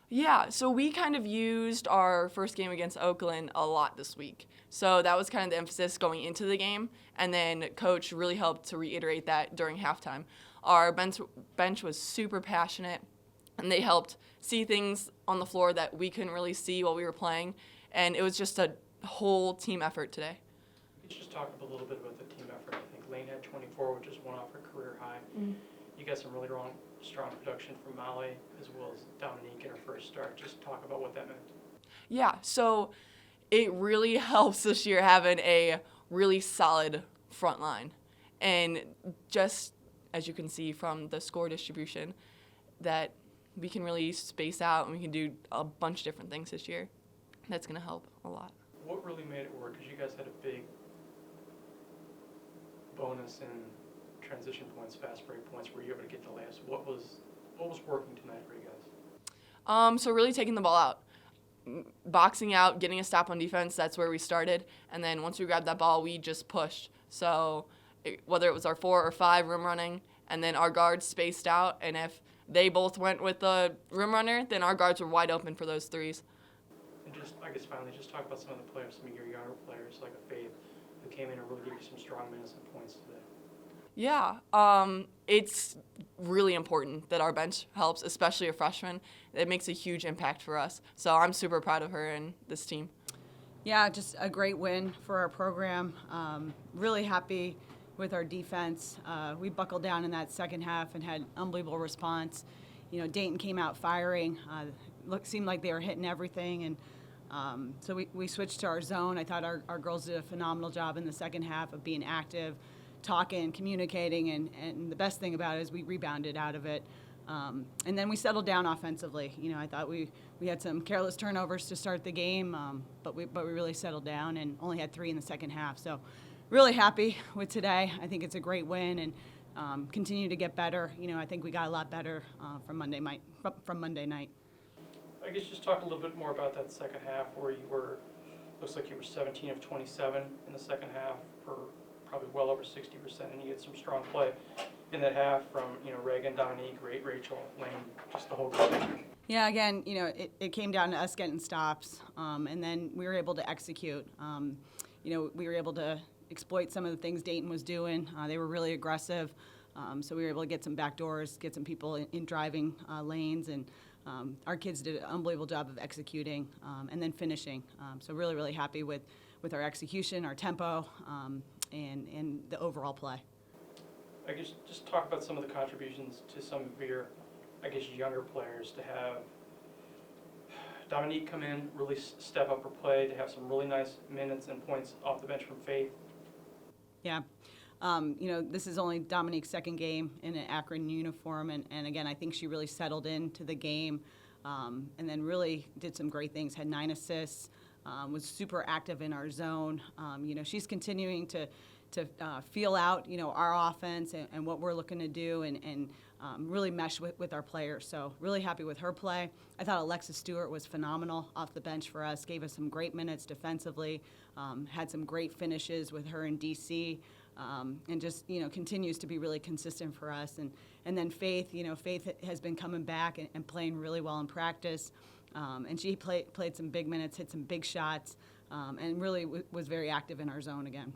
Yeah, so we kind of used our first game against Oakland a lot this week. So that was kind of the emphasis going into the game, and then Coach really helped to reiterate that during halftime. Our bench was super passionate, and they helped see things on the floor that we couldn't really see while we were playing, and it was just a whole team effort today. You could just talk a little bit about the team effort. I think Lane had 24, which is one off her career high. You got some really strong production from Molly as well as Dominique in her first start. Just talk about what that meant. Yeah, so it really helps this year having a really solid front line. And just as you can see from the score distribution, that we can really space out and we can do a bunch of different things this year. That's going to help a lot. What really made it work? Because you guys had a big bonus in transition points, fast break points, where you were able to get the layups. What was working tonight for you guys? So really taking the ball out, boxing out, getting a stop on defense. That's where we started, and then once we grabbed that ball, we just pushed. So whether it was our 4 or 5 rim running, and then our guards spaced out, and if they both went with the rim runner, then our guards were wide open for those threes. And I guess finally, just talk about some of the players, some of your younger players, like a Faith, who came in and really gave you some strong minutes and points today. Yeah, it's really important that our bench helps, especially a freshman. It makes a huge impact for us. So I'm super proud of her and this team. Yeah, just a great win for our program. Really happy with our defense. We buckled down in that second half and had unbelievable response. You know, Dayton came out firing. Seemed like they were hitting everything, and so we switched to our zone. I thought our girls did a phenomenal job in the second half of being active, talking, communicating, and the best thing about it is we rebounded out of it. And then we settled down offensively. You know, I thought we had some careless turnovers to start the game, but we really settled down and only had 3 in the second half. So really happy with today. I think it's a great win and continue to get better. You know, I think we got a lot better from Monday night. I guess just talk a little bit more about that second half where looks like you were 17 of 27 in the second half for probably well over 60%, and you had some strong play in that half from, Reagan, Dominique, Rachel, Lane, just the whole group. Yeah, again, it came down to us getting stops, and then we were able to execute. We were able to exploit some of the things Dayton was doing. They were really aggressive, so we were able to get some backdoors, get some people in driving lanes, and our kids did an unbelievable job of executing and then finishing. So really, really happy with our execution, our tempo, and the overall play. I guess just talk about some of the contributions to some of your, younger players to have Dominique come in, really step up her play, to have some really nice minutes and points off the bench from Faith. Yeah. This is only Dominique's second game in an Akron uniform, and again, I think she really settled into the game and then really did some great things, had 9 assists, was super active in our zone. She's continuing to feel out, our offense and what we're looking to do and really mesh with our players. So really happy with her play. I thought Alexis Stewart was phenomenal off the bench for us, gave us some great minutes defensively, had some great finishes with her in DC, and just, continues to be really consistent for us. And then Faith, Faith has been coming back and playing really well in practice. And she played some big minutes, hit some big shots, and really was very active in our zone again.